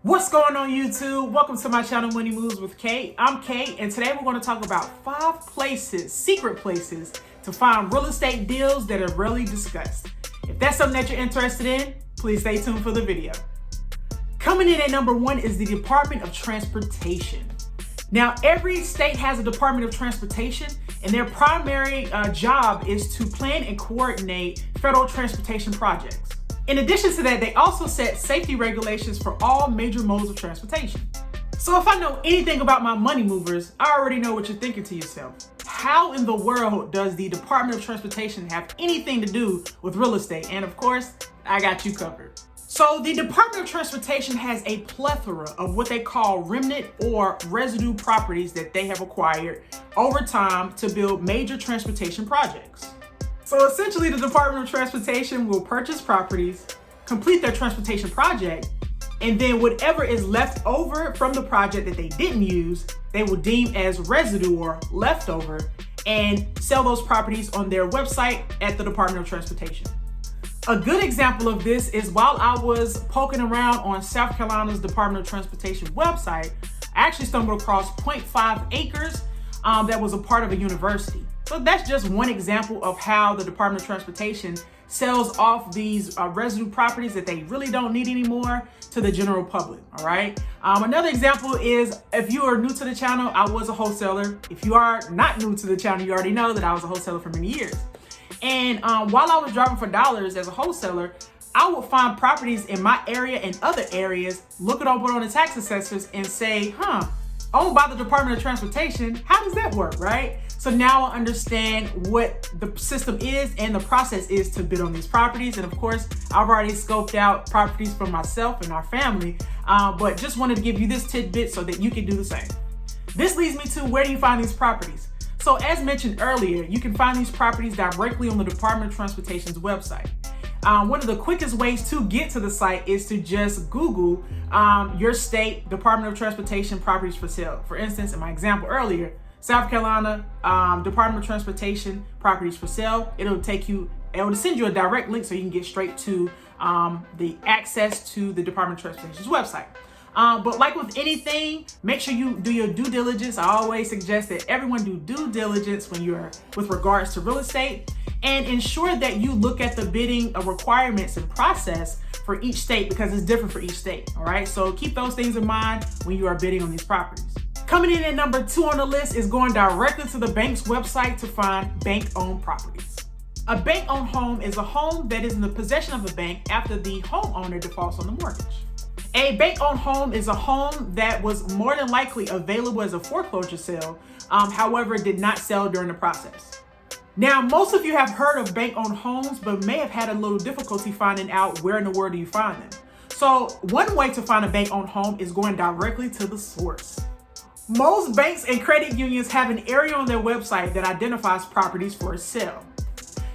What's going on YouTube? Welcome to my channel Money Moves with Kate. I'm Kate, and today we're going to talk about 5 places, secret places, to find real estate deals that are rarely discussed. If that's something that you're interested in, please stay tuned for the video. Coming in at number 1 is the Department of Transportation. Now, every state has a Department of Transportation, and their primary job is to plan and coordinate federal transportation projects. In addition to that, they also set safety regulations for all major modes of transportation. So if I know anything about my money movers, I already know what you're thinking to yourself. How in the world does the Department of Transportation have anything to do with real estate? And of course, I got you covered. So the Department of Transportation has a plethora of what they call remnant or residue properties that they have acquired over time to build major transportation projects. So essentially, the Department of Transportation will purchase properties, complete their transportation project, and then whatever is left over from the project that they didn't use, they will deem as residue or leftover and sell those properties on their website at the Department of Transportation. A good example of this is while I was poking around on South Carolina's Department of Transportation website, I actually stumbled across 0.5 acres that was a part of a university. So that's just one example of how the Department of Transportation sells off these residue properties that they really don't need anymore to the general public, all right? Another example is, if you are new to the channel, I was a wholesaler. If you are not new to the channel, you already know that I was a wholesaler for many years. And while I was driving for dollars as a wholesaler, I would find properties in my area and other areas, look it up on the tax assessors and say, owned by the Department of Transportation, how does that work, right? So now I understand what the system is and the process is to bid on these properties. And of course, I've already scoped out properties for myself and our family, but just wanted to give you this tidbit so that you can do the same. This leads me to, where do you find these properties? So as mentioned earlier, you can find these properties directly on the Department of Transportation's website. One of the quickest ways to get to the site is to just Google your state Department of Transportation properties for sale. For instance, in my example earlier, South Carolina Department of Transportation properties for sale. It will send you a direct link so you can get straight to the access to the Department of Transportation's website. But like with anything, make sure you do your due diligence. I always suggest that everyone do due diligence when you're with regards to real estate, and ensure that you look at the bidding requirements and process for each state, because it's different for each state. All right, so keep those things in mind when you are bidding on these properties. Coming in at number 2 on the list is going directly to the bank's website to find bank-owned properties. A bank-owned home is a home that is in the possession of the bank after the homeowner defaults on the mortgage. A bank-owned home is a home that was more than likely available as a foreclosure sale, however, did not sell during the process. Now, most of you have heard of bank-owned homes, but may have had a little difficulty finding out where in the world do you find them. So one way to find a bank-owned home is going directly to the source. Most banks and credit unions have an area on their website that identifies properties for sale.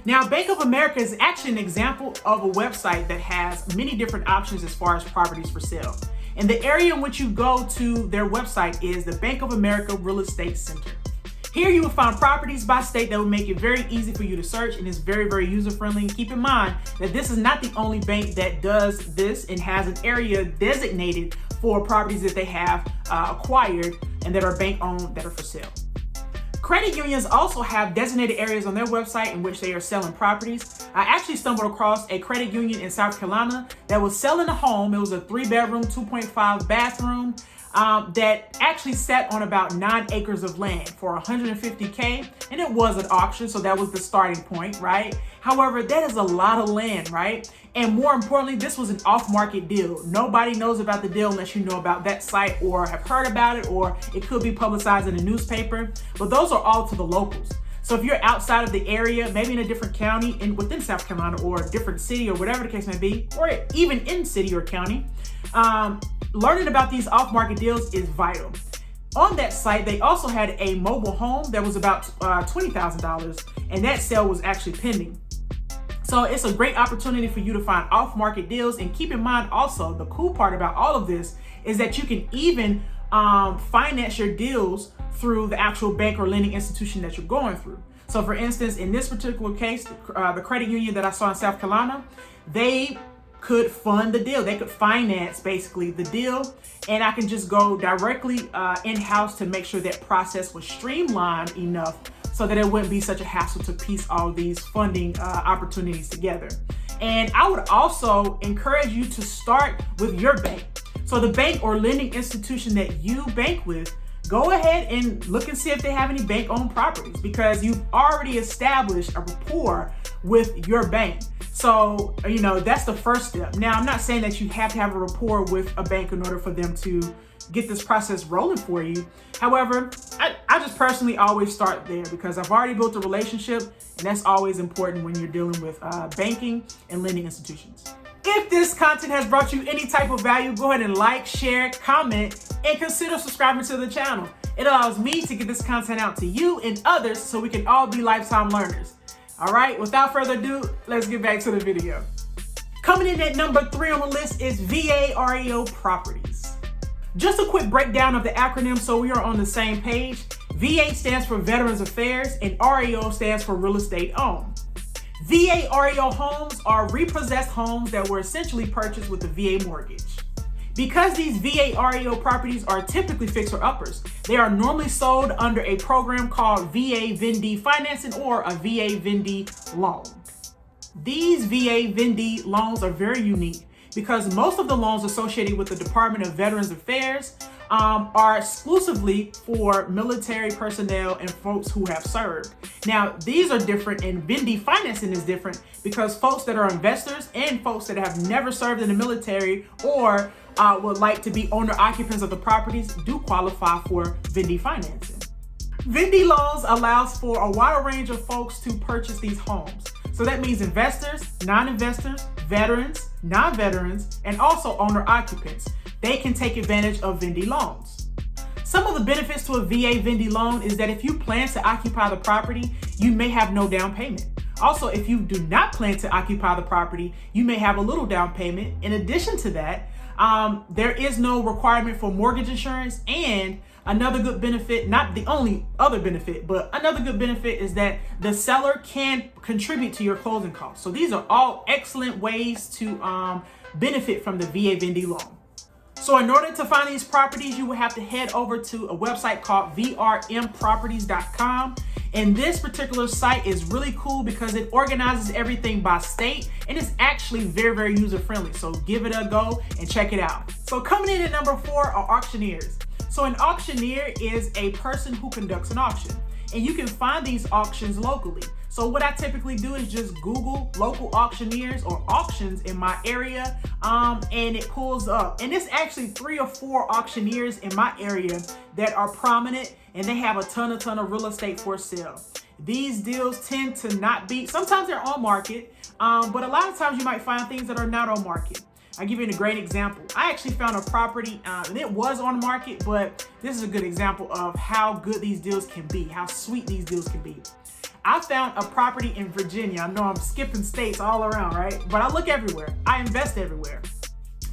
Now, Bank of America is actually an example of a website that has many different options as far as properties for sale. And the area in which you go to their website is the Bank of America Real Estate Center. Here you will find properties by state that will make it very easy for you to search, and it's very, very user-friendly. And keep in mind that this is not the only bank that does this and has an area designated for properties that they have acquired and that are bank-owned that are for sale. Credit unions also have designated areas on their website in which they are selling properties. I actually stumbled across a credit union in South Carolina that was selling a home. It was a 3-bedroom, 2.5 bathroom that actually sat on about 9 acres of land for $150K, and it was an auction, so that was the starting point, right? However, that is a lot of land, right? And more importantly, this was an off-market deal. Nobody knows about the deal unless you know about that site or have heard about it, or it could be publicized in the newspaper, but those are all to the locals. So if you're outside of the area, maybe in a different county within South Carolina, or a different city, or whatever the case may be, or even in city or county, learning about these off-market deals is vital. On that site, they also had a mobile home that was about $20,000, and that sale was actually pending. So it's a great opportunity for you to find off-market deals. And keep in mind also, the cool part about all of this is that you can even finance your deals through the actual bank or lending institution that you're going through. So for instance, in this particular case, the credit union that I saw in South Carolina, they could fund the deal. They could finance basically the deal, and I can just go directly in-house to make sure that process was streamlined enough so that it wouldn't be such a hassle to piece all these funding opportunities together. And I would also encourage you to start with your bank. So the bank or lending institution that you bank with, go ahead and look and see if they have any bank-owned properties, because you've already established a rapport with your bank. So, that's the first step. Now, I'm not saying that you have to have a rapport with a bank in order for them to get this process rolling for you. However, I just personally always start there because I've already built a relationship, and that's always important when you're dealing with banking and lending institutions. If this content has brought you any type of value, go ahead and like, share, comment, and consider subscribing to the channel. It allows me to get this content out to you and others so we can all be lifetime learners. All right, without further ado, let's get back to the video. Coming in at number 3 on the list is VA REO Properties. Just a quick breakdown of the acronym so we are on the same page. VA stands for Veterans Affairs and REO stands for Real Estate Owned. VA REO homes are repossessed homes that were essentially purchased with a VA mortgage. Because these VA REO properties are typically fixer-uppers, they are normally sold under a program called VA Vendee Financing or a VA Vendee loan. These VA Vendee loans are very unique because most of the loans associated with the Department of Veterans Affairs are exclusively for military personnel and folks who have served. Now, these are different, and Vendee financing is different because folks that are investors and folks that have never served in the military or would like to be owner occupants of the properties do qualify for Vendee financing. Vendee loans allows for a wider range of folks to purchase these homes. So that means investors, non-investors, veterans, non-veterans, and also owner occupants. They can take advantage of Vendee loans. Some of the benefits to a VA Vendee loan is that if you plan to occupy the property, you may have no down payment. Also, if you do not plan to occupy the property, you may have a little down payment. In addition to that, there is no requirement for mortgage insurance, and another good benefit, not the only other benefit, but another good benefit is that the seller can contribute to your closing costs. So these are all excellent ways to benefit from the VA Vendee loan. So in order to find these properties, you will have to head over to a website called vrmproperties.com. And this particular site is really cool because it organizes everything by state, and it's actually very, very user-friendly. So give it a go and check it out. So coming in at number 4 are auctioneers. So an auctioneer is a person who conducts an auction, and you can find these auctions locally. So what I typically do is just Google local auctioneers or auctions in my area, and it pulls up. And there's actually 3 or 4 auctioneers in my area that are prominent, and they have a ton of real estate for sale. These deals tend to not be, sometimes they're on market, but a lot of times you might find things that are not on market. I'll give you a great example. I actually found a property, and it was on the market, but this is a good example of how good these deals can be, how sweet these deals can be. I found a property in Virginia. I know I'm skipping states all around, right? But I look everywhere. I invest everywhere.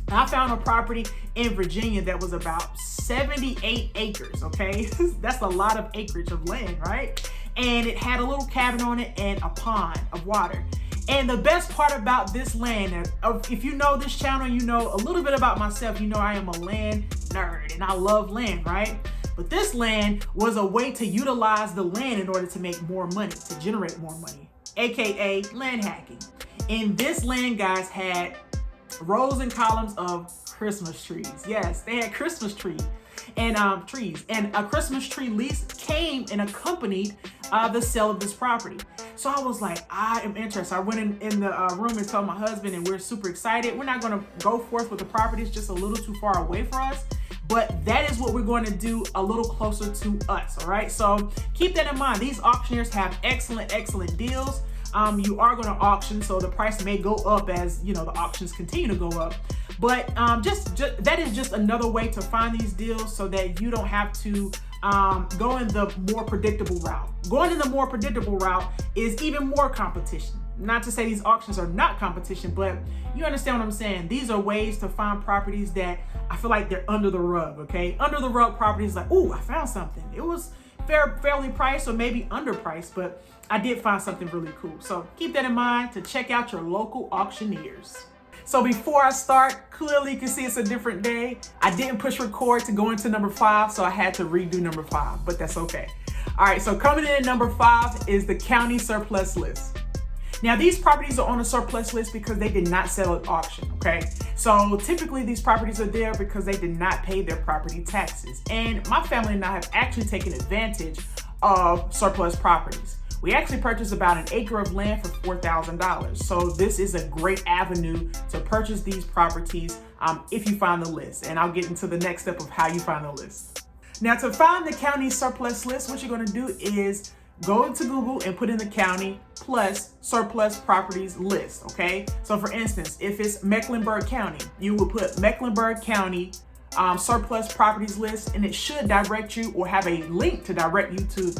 And I found a property in Virginia that was about 78 acres, okay? That's a lot of acreage of land, right? And it had a little cabin on it and a pond of water. And the best part about this land, if you know this channel, you know a little bit about myself, you know I am a land nerd and I love land, right? But this land was a way to utilize the land in order to make more money, to generate more money, AKA land hacking. And this land, guys, had rows and columns of Christmas trees. Yes, they had Christmas trees and trees. And a Christmas tree lease came and accompanied the sale of this property. So I was like, I am interested. I went in the room and told my husband, and we're super excited. We're not going to go forth with the property. It's just a little too far away for us. But that is what we're going to do a little closer to us, all right? So keep that in mind. These auctioneers have excellent deals. You are going to auction, so the price may go up as, you know, the auctions continue to go up. But just that is just another way to find these deals so that you don't have to go in the more predictable route. Going in the more predictable route is even more competition. Not to say these auctions are not competition, but you understand what I'm saying. These are ways to find properties that I feel like they're under the rug, okay? Under the rug properties like, ooh, I found something. It was fairly priced or maybe underpriced, but I did find something really cool. So keep that in mind to check out your local auctioneers. So before I start, clearly you can see it's a different day. I didn't push record to go into number 5, so I had to redo number 5, but that's okay. All right, so coming in at number 5 is the county surplus list. Now, these properties are on a surplus list because they did not sell at auction, okay? So typically these properties are there because they did not pay their property taxes. And my family and I have actually taken advantage of surplus properties. We actually purchased about an acre of land for $4,000. So this is a great avenue to purchase these properties if you find the list. And I'll get into the next step of how you find the list. Now, to find the county surplus list, what you're gonna do is go into Google and put in the county plus surplus properties list, okay? So for instance, if it's Mecklenburg County, you will put Mecklenburg County surplus properties list, and it should direct you or have a link to direct you to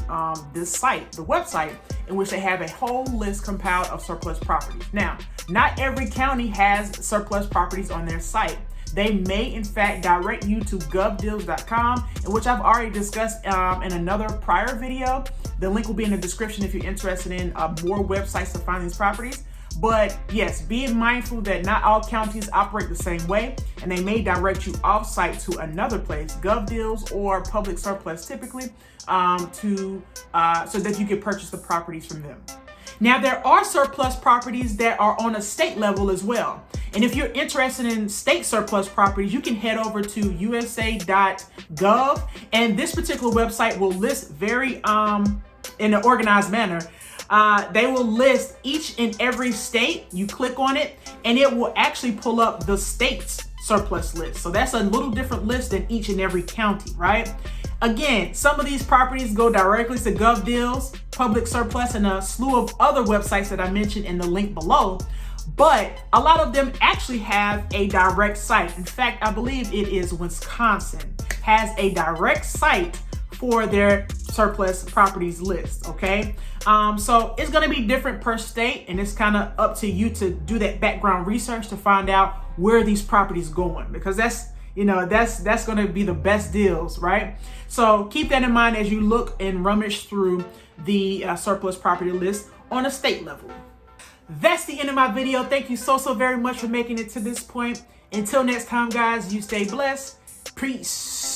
this site, the website, in which they have a whole list compiled of surplus properties. Now, not every county has surplus properties on their site. They may in fact direct you to govdeals.com, in which I've already discussed in another prior video. The link will be in the description if you're interested in more websites to find these properties. But yes, be mindful that not all counties operate the same way, and they may direct you off-site to another place, GovDeals or Public Surplus typically, so that you can purchase the properties from them. Now, there are surplus properties that are on a state level as well. And if you're interested in state surplus properties, you can head over to usa.gov, and this particular website will list very in an organized manner. They will list each and every state. You click on it and it will actually pull up the state's surplus list. So that's a little different list than each and every county, right? Again, some of these properties go directly to GovDeals, Public Surplus, and a slew of other websites that I mentioned in the link below. But a lot of them actually have a direct site. In fact, I believe it is Wisconsin has a direct site for their surplus properties list, okay? So it's gonna be different per state, and it's kind of up to you to do that background research to find out where these properties going, because that's gonna be the best deals, right? So keep that in mind as you look and rummage through the surplus property list on a state level. That's the end of my video. Thank you so very much for making it to this point. Until next time, guys, you stay blessed. Peace.